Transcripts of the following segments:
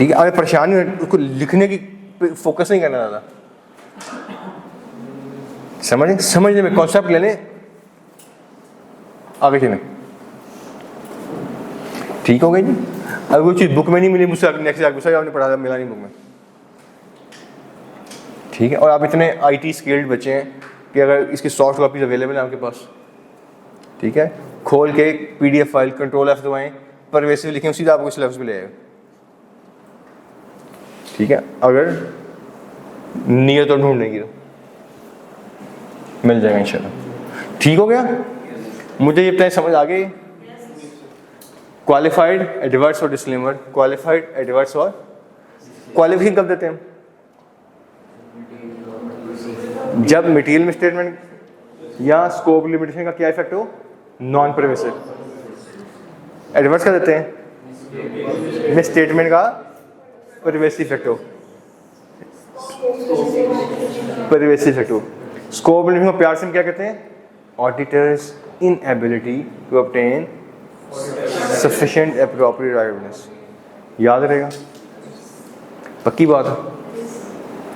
ठीक है, अगर परेशानी है उसको लिखने की फोकस नहीं करना ज़्यादा, समझने में कॉन्सेप्ट ले लें, आगे चलें। ठीक हो गई जी। अगर कोई चीज़ बुक में नहीं मिली मुझसे नेक्स्ट आगे आपने पढ़ा मिला नहीं बुक में, ठीक है। और आप इतने IT स्किल्ड बच्चे हैं कि अगर इसकी सॉफ्ट कॉपीज अवेलेबल है आपके पास, ठीक है, खोल के PDF फाइल Ctrl F दबाएं, परवेसिव लिखें, सीधा आपको इस लफ्ज़ में ले आएगा, ठीक है। अगर नियत तो ढूंढने की तो मिल जाएगा इंशाल्लाह। ठीक हो गया, मुझे ये बताएं समझ आ गई? क्वालिफाइड, एडवर्स और डिस्क्लेमर। क्वालिफाइड, एडवर्स और क्वालिफिकेशन कब देते हैं? जब मटेरियल में स्टेटमेंट या स्कोप लिमिटेशन का क्या इफेक्ट हो, नॉन परवेसिव। एडवर्स का देते हैं में स्टेटमेंट का परवेसिव इफेक्ट हो, परवेसिव इफेक्ट हो। स्कोप लिमिटेशन को प्यार से हम क्या कहते हैं? Auditor's inability to obtain sufficient appropriate evidence. याद रहेगा, पक्की बात है,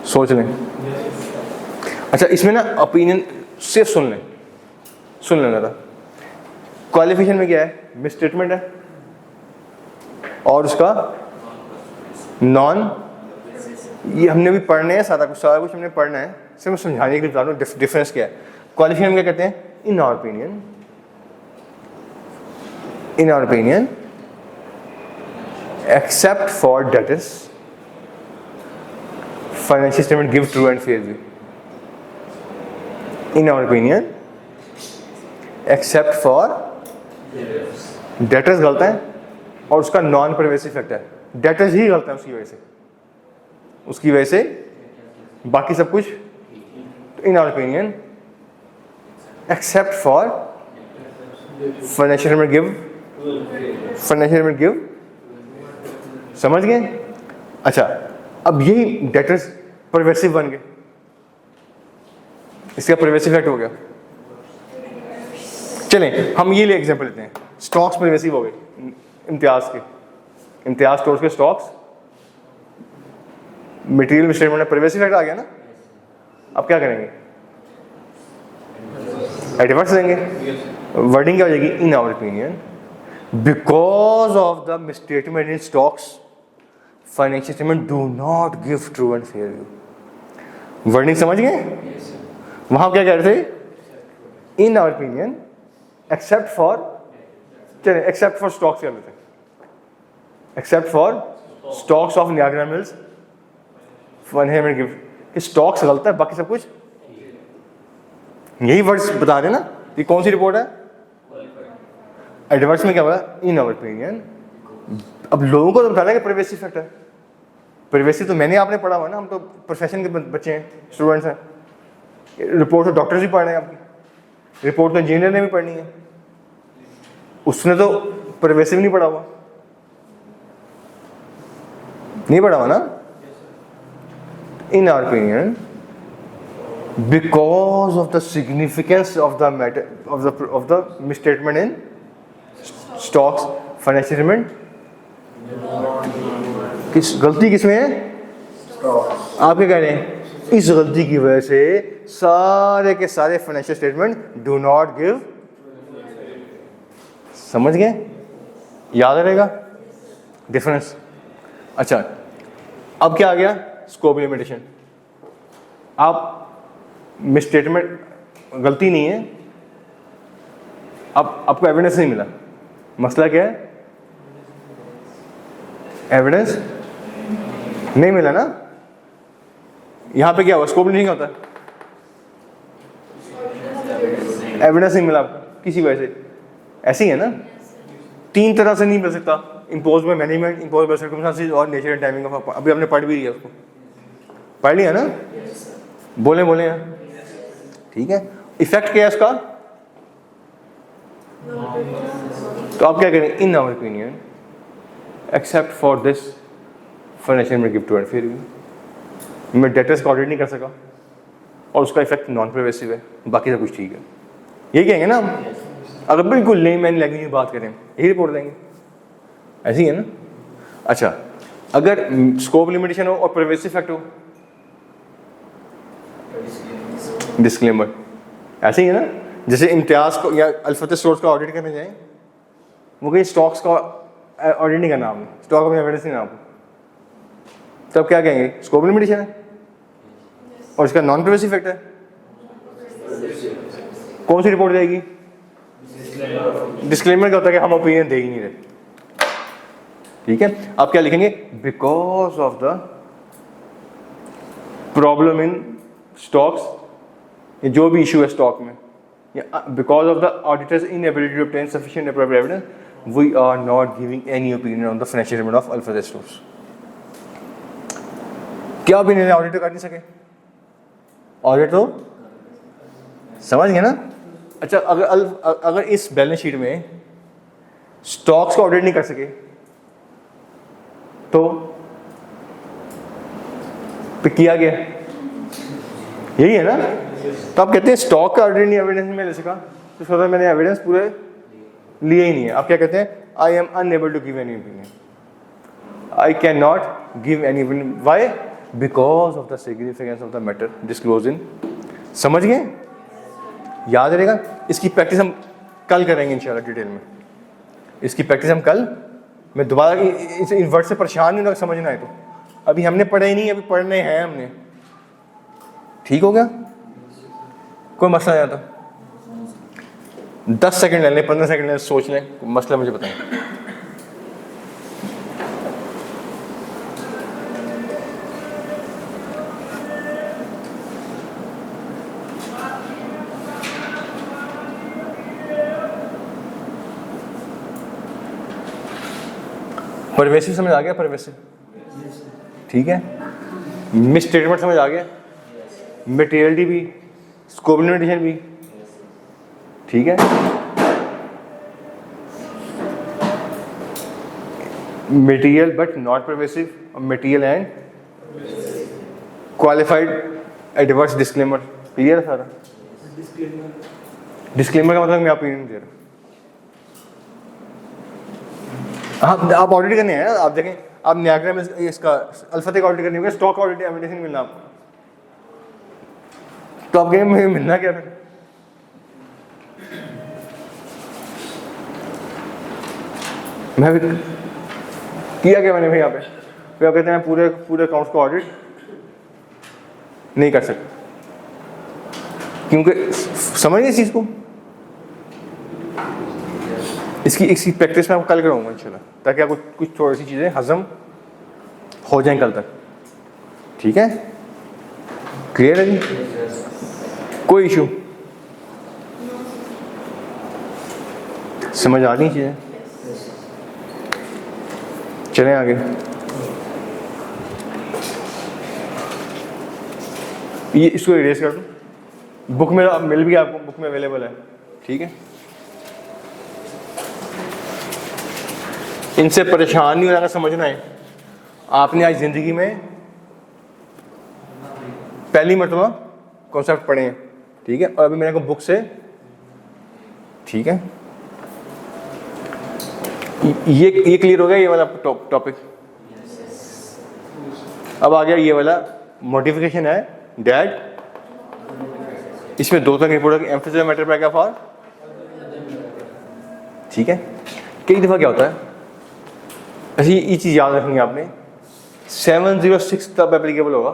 सोच लें। अच्छा, इसमें ना ओपिनियन सिर्फ सुन लेना था। क्वालिफिकेशन में क्या है? मिस स्टेटमेंट है और उसका नॉन, ये हमने भी पढ़ने हैं, सारा कुछ हमने पढ़ना है, सिर्फ मैं समझाने के लिए बता रहा हूँ डिफरेंस क्या है। क्वालिफिकेशन में क्या कहते हैं? In our opinion except for debtors financial statement give true and fair view. In our opinion except for debtors गलत है और उसका नॉन परवेसिव इफेक्ट है, डेटर्स ही गलत है उसकी वजह से बाकी सब कुछ। In our opinion except for financial give, समझ गए? अच्छा, अब यही डेटर्स परवेसिव बन गए, इसका परवेसिव इफेक्ट हो गया। चलें हम ये ले एग्जांपल लेते हैं, स्टॉक्स परवेसिव हो गए, इम्तियाज स्टोर्स के स्टॉक्स मटेरियल स्टेटमेंट में परवेसिव इफेक्ट आ गया ना। अब क्या करेंगे? एडवर्स देंगे। वर्डिंग क्या हो जाएगी? In our opinion because of the misstatement in stocks financial statement do not give true and fair view. Wording समझ गए? वहां क्या कह रहे थे? In our opinion except for, चलिए एक्सेप्ट फॉर स्टॉक्स कर लेते हैं, except for stocks of Niagara mills financial give, कि स्टॉक्स गलत है बाकी सब कुछ। यही वर्ड्स बता रहे ना, ये कौन सी रिपोर्ट है? एडवर्स में क्या हुआ? In our opinion. अब लोगों को तो बताना है कि परवेसिव इफेक्ट है। परवेसिव तो मैंने आपने पढ़ा हुआ ना, हम तो प्रोफेशन के बच्चे हैं, स्टूडेंट्स हैं। रिपोर्ट तो डॉक्टर्स भी पढ़ रहे हैं, आपकी रिपोर्ट तो इंजीनियर ने भी पढ़नी है, उसने तो परवेसिव नहीं पढ़ा हुआ, नहीं पढ़ा हुआ ना। In our opinion because of the significance of the matter of the misstatement in stocks financial statement, किस गलती किसमें है? आप क्या कह रहे हैं? इस गलती की वजह से सारे के सारे financial statement do not give. समझ गए? याद रहेगा डिफरेंस? अच्छा, अब क्या आ गया? Scope limitation. आप मिसस्टेटमेंट गलती नहीं है, अब आपको एविडेंस नहीं मिला, मसला क्या है? एविडेंस नहीं मिला ना। यहां पे क्या हुआ? स्कोप नहीं होता, एविडेंस नहीं मिला आपको किसी वजह से, ऐसे ही है ना। तीन तरह से नहीं मिल सकता, impose by management, impose by circumstances और नेचर एंड टाइमिंग ऑफ। अभी आपने पढ़ भी लिया, उसको पढ़ लिया ना, बोले यार, ठीक है। इफेक्ट क्या है इसका? तो आप क्या करें? In our opinion except for this financial में give true and fair view. मैं डेटर्स का ऑडिट नहीं कर सका और उसका इफेक्ट नॉन परवेसिव है, बाकी सब कुछ ठीक है, यही कहेंगे ना हम। अगर बिल्कुल लेमैन लैंग्वेज में बात करें, यही रिपोर्ट देंगे, ऐसी है ना। अच्छा, अगर स्कोप लिमिटेशन हो और प्राइवेसी इफेक्ट हो, डिस्क्लेमर। ऐसे ही है ना, जैसे इम्तियाज़ को या अल्फत स्टोर्स का ऑडिट करने जाएं, वो कहीं स्टॉक्स का ऑडिट नहीं करना आपने, स्टॉक ऑफ एविडेंस नहीं आपको, तब क्या कहेंगे? स्कोप लिमिटेशन है और इसका नॉन प्राइवेसी इफेक्ट है। कौन सी रिपोर्ट जाएगी? डिस्क्लेमर का होता है कि हम ओपिनियन दे ही नहीं रहे, ठीक है। आप क्या लिखेंगे? Because of the problem in stocks, जो भी इशू है स्टॉक में, because of the auditor's inability to obtain sufficient appropriate evidence, we are not giving any opinion on the financial statement of Alfaz stores. क्या ओपिनियन ऑडिटर कर नहीं सके? Audit तो समझ गए ना? अच्छा, अगर इस बैलेंस शीट में स्टॉक्स को ऑडिट नहीं कर सके तो किया गया यही है ना? तो आप कहते हैं स्टॉक का ऑडिट नहीं एविडेंस में ले सका, तो सोचा मैंने एविडेंस पूरे लिए ही नहीं है। आप क्या कहते हैं? I am unable to give any opinion, I cannot give any opinion, why? Because of the significance of the matter disclose in. समझ गए? याद रहेगा। इसकी प्रैक्टिस हम कल करेंगे इंशाल्लाह डिटेल में। इसकी प्रैक्टिस हम कल, मैं दोबारा इन वर्ड से परेशान नहीं होगा, समझना है तो अभी हमने पढ़े ही नहीं, अभी पढ़ने हैं हमने, ठीक हो गया? कोई मसला नहीं आता, 10 सेकंड ले लें, 15 सेकंड ले, सोच लें, मसला मुझे बताएं। परवेसिव समझ आ गया? परवेसिव, ठीक है। मिस स्टेटमेंट समझ आ गया? मटेरियलिटी भी, स्कोप लिमिटेशन भी, ठीक है। Material but not pervasive, material and qualified adverse disclaimer, clear है सारा? डिस्क्लेमर का मतलब मैं ओपिनियन दे रहा हूँ। आप ऑडिट करने हैं, आप देखें, आप न्याग्रा में इसका अल्फा का ऑडिट करने होगा, स्टॉक ऑडिट एविडेंस नहीं मिलना आपको, तो आप गेम में मिलना क्या फिर? मैं भी किया क्या मैंने भाई यहाँ पे? फिर आप कहते हैं पूरे अकाउंट्स को ऑडिट नहीं कर सकते, क्योंकि समझ गए इस चीज़ को? इसकी प्रैक्टिस में आपको कल कराऊंगा इंशाल्लाह, ताकि आपको कुछ थोड़ी सी चीज़ें हजम हो जाएं कल तक, ठीक है? क्लियर है जी? कोई इशू? समझ आ रही चीज़ें? चलें आगे। ये इसको इरेज कर दूँ, बुक में मिल भी आपको, बुक में अवेलेबल है, ठीक है? इनसे परेशान नहीं होना, समझना है। आपने आज ज़िंदगी में पहली मरतबा कॉन्सेप्ट पढ़े हैं, ठीक है? और अभी मेरे को बुक से, ठीक है, ये क्लियर हो गया ये वाला टॉपिक। अब आ गया ये वाला मॉडिफिकेशन है डैड। इसमें दो तरह की रिपोर्ट है, एम्फेसिस मैटर पर क्या फॉर, ठीक है? कई दफ़ा क्या होता है, ऐसी ये चीज़ याद रखनी है आपने, 706 तब एप्लीकेबल होगा,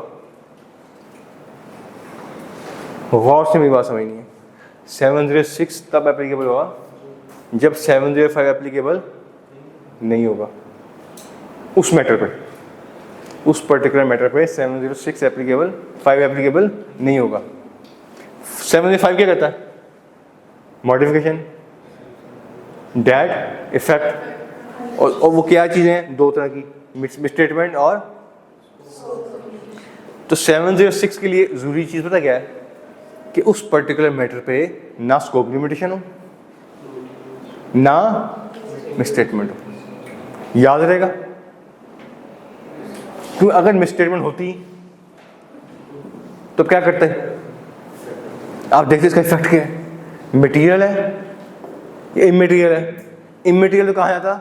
गौर से मेरी बात समझनी है। 706 तब एप्लीकेबल होगा जब 705 एप्लीकेबल नहीं होगा उस मैटर पे, उस पर्टिकुलर मैटर पे 706 एप्लीकेबल, 5 एप्लीकेबल नहीं होगा। 705 क्या कहता है? मॉडिफिकेशन, डैट, इफेक्ट, और वो क्या चीज़ें हैं? दो तरह की, मिसस्टेटमेंट और। तो 706 के लिए ज़रूरी चीज़ पता क्या है? कि उस पर्टिकुलर मैटर पे ना स्कोप लिमिटेशन हो, ना मिसस्टेटमेंट हो। याद रहेगा? क्योंकि अगर मिसस्टेटमेंट होती तो क्या करते हैं आप? देखते इसका इफेक्ट क्या है? मटेरियल है या इमटेरियल है? इमटेरियल तो कहाँ जाता?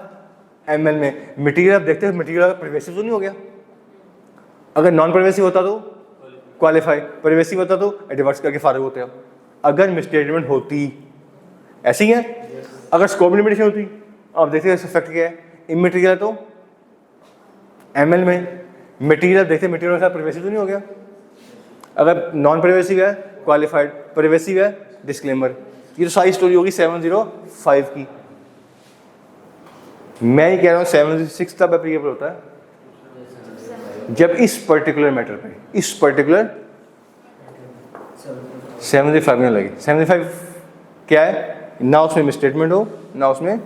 एमएल में मटेरियल आप देखते हैं, मटेरियल परवेसिव तो नहीं हो गया? अगर नॉन परवेसिव होता तो क्वालिफाई, परवेसिव होता तो डिवर्स करके फारिग होते हो। अगर मिसस्टेटमेंट होती ऐसी है, अगर स्कोप लिमिटेशन होती, आप देखते हैं इफेक्ट क्या है, इमटेरियल तो एमएल में मटेरियल देखते हैं, मटेरियल के साथ परवेसिव तो नहीं हो गया? अगर नॉन परवेसिव है क्वालिफाइड, परवेसिव है डिस्क्लेमर। ये तो सारी स्टोरी होगी 705 की। मैं ये कह रहा हूँ 706 तब एप्लीकेबल होता है जब इस पर्टिकुलर मैटर पे, इस पर्टिकुलर 75 में लगे। 75 क्या है? ना उसमें मिसस्टेटमेंट हो, ना उसमें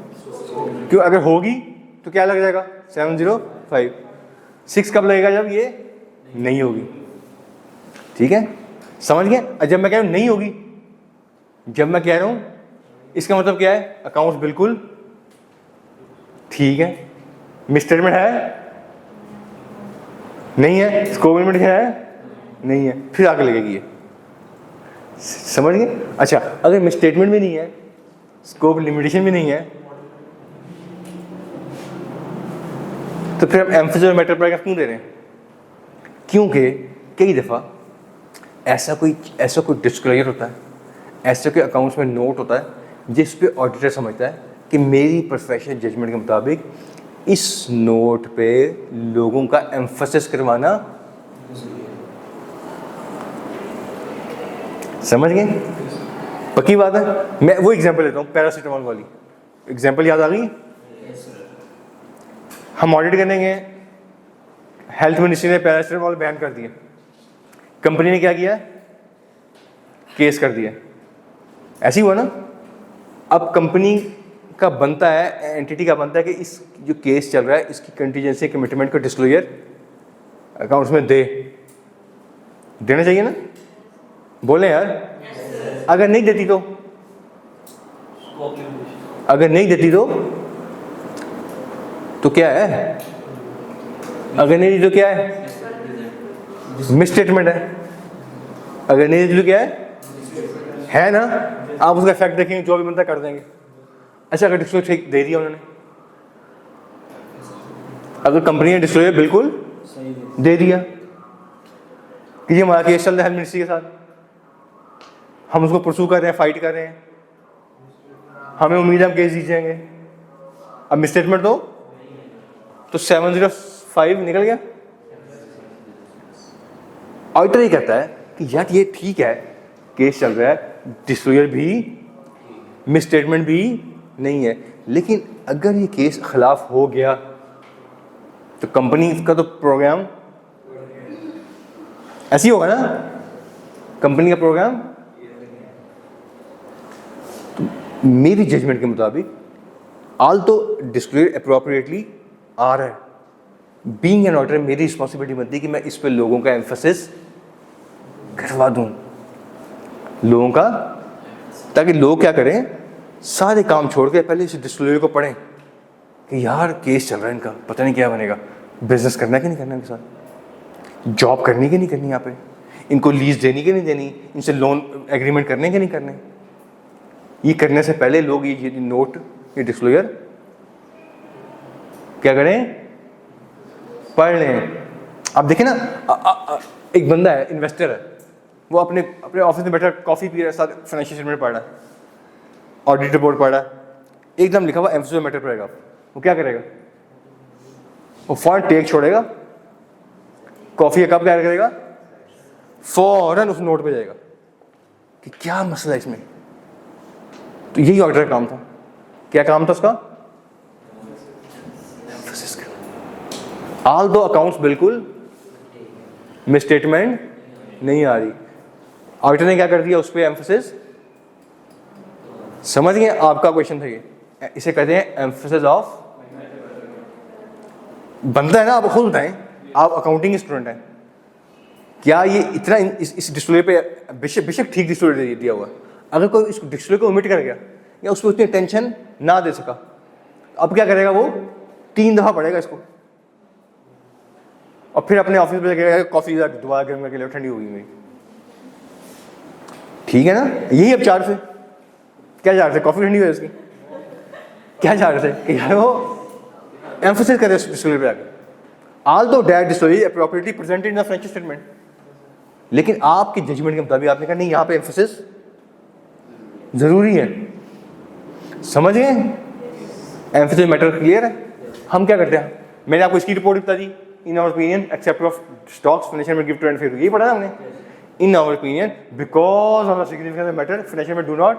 क्यों, अगर होगी तो क्या लग जाएगा 705। 6 कब लगेगा? जब ये नहीं होगी। ठीक है, समझ गए? जब मैं कह रहा हूँ नहीं होगी, जब मैं कह रहा हूँ इसका मतलब क्या है? अकाउंट्स बिल्कुल ठीक है, मिसस्टेटमेंट है नहीं है, स्कोप लिमिट है नहीं है, फिर आगे लगेगी ये। समझ गए? अच्छा, अगर मिसस्टेटमेंट भी नहीं है, स्कोप लिमिटेशन भी नहीं है, तो फिर हम एम्फेसिस और मैटर पैराग्राफ क्यों दे रहे हैं? क्योंकि कई दफ़ा ऐसा कोई डिस्क्लोजर होता है, ऐसे कोई अकाउंट्स में नोट होता है जिस पे ऑडिटर समझता है कि मेरी प्रोफेशनल जजमेंट के मुताबिक इस नोट पे लोगों का एम्फेसिस करवाना, समझ गए? पक्की बात है। मैं वो एग्जांपल लेता हूँ, पैरासीटामोल वाली एग्जांपल याद आ गई? हम ऑडिट करेंगे, हेल्थ मिनिस्ट्री ने पैरासीटामोल बैन कर दिया, कंपनी ने क्या किया? केस कर दिया। ऐसी हुआ ना? अब कंपनी का बनता है, एंटिटी का बनता है कि इस जो केस चल रहा है इसकी कंटीजेंसी कमिटमेंट को डिस्क्लोजर अकाउंट्स में देना चाहिए ना? बोले यार। अगर नहीं देती तो, अगर नहीं देती तो क्या है? अगर नहीं दी तो क्या है? मिसस्टेटमेंट है। अगर नहीं दी तो क्या है ना? आप उसका इफेक्ट देखेंगे, जो भी बनता कर देंगे। अच्छा, अगर डिस्क्लोजर ठीक दे दिया उन्होंने, अगर कंपनी ने डिस्क्लोजर बिल्कुल दे दिया कि ये हमारा केस चल रहा है हेल्थ मिनिस्ट्री के साथ, हम उसको परसू कर रहे हैं, फाइट कर रहे हैं, हमें उम्मीद है हम केस जीत जाएंगे, अब मिसस्टेटमेंट तो 705 निकल गया। ऑडिटर ये कहता है कि यार ये ठीक है, केस चल रहा है, डिस्क्लोजर भी, मिसस्टेटमेंट भी नहीं है, लेकिन अगर ये केस खिलाफ हो गया तो कंपनी का तो प्रोग्राम ऐसे ही होगा ना? कंपनी का प्रोग्राम तो मेरी जजमेंट के मुताबिक ऑल तो डिस्क्लोजर अप्रोप्रिएटली आ रहा है, बीइंग एन ऑडिटर मेरी रिस्पॉन्सिबिलिटी बनती है कि मैं इस पे लोगों का एम्फेसिस करवा दूं, लोगों का, ताकि लोग क्या करें, सारे काम छोड़ के पहले इस डिस्क्लोजर को पढ़ें कि यार केस चल रहा है इनका, पता नहीं क्या बनेगा, बिजनेस करना है कि नहीं करना इनके साथ, जॉब करनी कि नहीं करनी, यहाँ पे इनको लीज देनी कि नहीं देनी, इनसे लोन एग्रीमेंट करने कि नहीं करने। ये करने से पहले लोग ये नोट, ये डिस्क्लोजर क्या करें, पढ़ लें। आप देखें ना, एक बंदा है, इन्वेस्टर है, वो अपने ऑफिस में बैठा कॉफ़ी पी रहा है, साथ फाइनेंशियल स्टेटमेंट पढ़ रहा है, ऑडिट रिपोर्ट पढ़ रहा है, एकदम लिखा हुआ एम्फेसिस मैटर पड़ेगा, वो क्या करेगा? वो फौरन टेक छोड़ेगा, कॉफ़ी का कप क्या करेगा, फौरन उस नोट पे जाएगा कि क्या मसला है इसमें। तो यही ऑडिटर का काम था। क्या काम था उसका? एम्फेसिस करना। ऑल दो अकाउंट्स बिल्कुल मिसस्टेटमेंट नहीं आ रही, ऑडिटर ने क्या कर दिया, उस पर एम्फेसिस। समझ गए? आपका क्वेश्चन था ये, इसे कहते हैं एम्फेसिस ऑफ। बनता है ना, आप खुद बताएं, आप अकाउंटिंग स्टूडेंट हैं, क्या ये इतना इस डिस्प्ले पे बेशक ठीक डिस्प्ले दिया हुआ है, अगर कोई इस डिस्प्ले को ओमिट कर गया या उसको उतनी टेंशन ना दे सका, अब क्या करेगा? वो 3 दफा पढ़ेगा इसको और फिर अपने ऑफिस में लगेगा कॉफी दोबारा गर्म के लिए, ठंडी होगी मेरी। ठीक है ना? यही अब चार्ज है। क्या चार्ज है? कॉफी ठंडी हो इसकी क्या चार्ज है कि यार वो एम्फोसिस कर रहे हैं डिस्क्लोजर पे आगे, although that disclosure is appropriately presented in the financial statement, लेकिन आपके जजमेंट के मुताबिक आपने कहा नहीं यहाँ पे एम्फोसिस जरूरी है। समझ गए? एम्फोसिस मैटर क्लियर है? हम क्या करते हैं, मैंने आपको इसकी रिपोर्ट बता दी, in our opinion except of stocks financial में गिव टू एंड फेयर, यही पढ़ा ना हमने। In our opinion because of the significance matter financial में do not,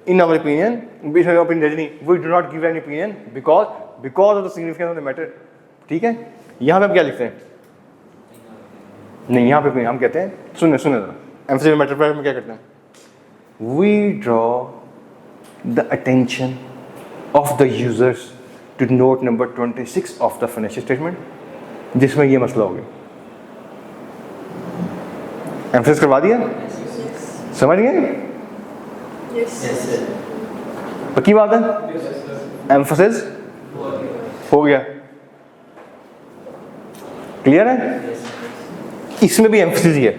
in our opinion we do not give any opinion because of the significance of the matter. ठीक है, यहाँ पे हम क्या लिखते हैं? नहीं, यहाँ पे हम कहते हैं, सुने जरा, एम्फोसिस मैटर पर हम क्या करते हैं, we draw the attention of the users to note number 26 of the financial statement, जिसमें ये मसला हो गया। एम्फोसिस करवा दिया? समझ गए? पक्की बात है? एम्फोसिस हो गया, क्लियर है? इसमें भी एम्फोसिस ही है,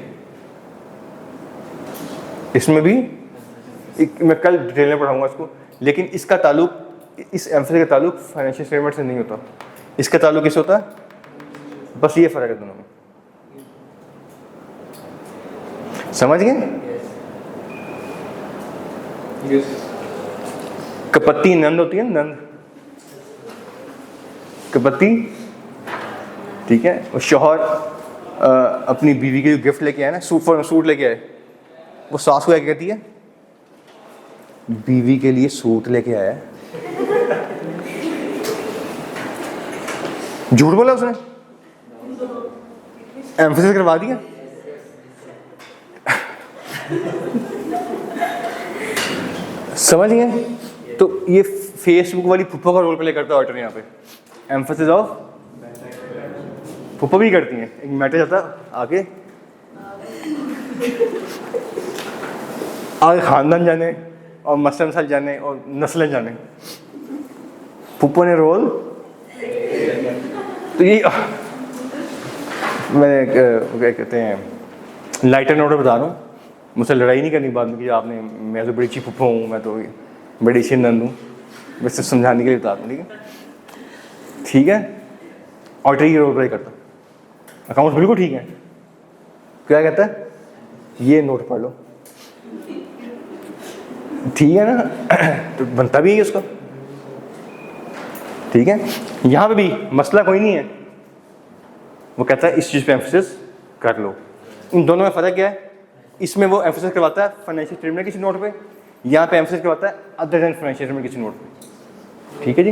इसमें भी मैं कल डिटेल में पढ़ाऊंगा इसको, लेकिन इसका ताल्लुक, इस एम्फोसिस का ताल्लुक फाइनेंशियल स्टेटमेंट से नहीं होता, इसका ताल्लुक किससे होता है? बस ये फर्क है दोनों में। समझ गए? कपत्ती नंद होती है, नंद कपत्ती, ठीक है, और शौहर अपनी बीवी के लिए गिफ्ट लेके आए ना, सूट लेके आए, वो सास को क्या कहती है? बीवी के लिए सूट लेके आया। झूठ बोला उसने, एम्फोसिस करवा दिया। समझ गए? तो ये फेसबुक वाली फुप्पा का रोल प्ले करता है ऑडिटर यहाँ पे, एम्फोसिस ऑफ फुप्पा भी करती हैं। एक मैटर आता है आगे खानदान जाने और मसल जाने और नस्लें जाने, फुप्पो ने रोल, तो ये मैं क्या कहते हैं लाइटर नोट बता रहा हूँ, मुझसे लड़ाई नहीं करनी बाद में कि आपने, मैं तो बड़ी अच्छी फुप्पो हूँ, मैं तो बड़ी अच्छी नंद हूँ, वैसे समझाने के लिए बता रहा हूँ। ठीक है, ठीक है, ऑडिटर ये रोल प्ले करता, अकाउंट्स बिल्कुल ठीक है, क्या कहता है, ये नोट पढ़ लो, ठीक है ना, तो बनता भी है उसका। ठीक है, यहाँ पे भी मसला कोई नहीं है, वो कहता है इस चीज़ पे एम्फोसिस कर लो। इन दोनों में फ़र्क क्या है? इसमें वो एम्फोसिस करवाता है फाइनेंशियल स्टेटमेंट में किसी नोट पे, यहाँ पे एम्फोसिस करवाता है अदर देन फाइनेंशियल स्टेटमेंट किसी नोट पे। ठीक है जी।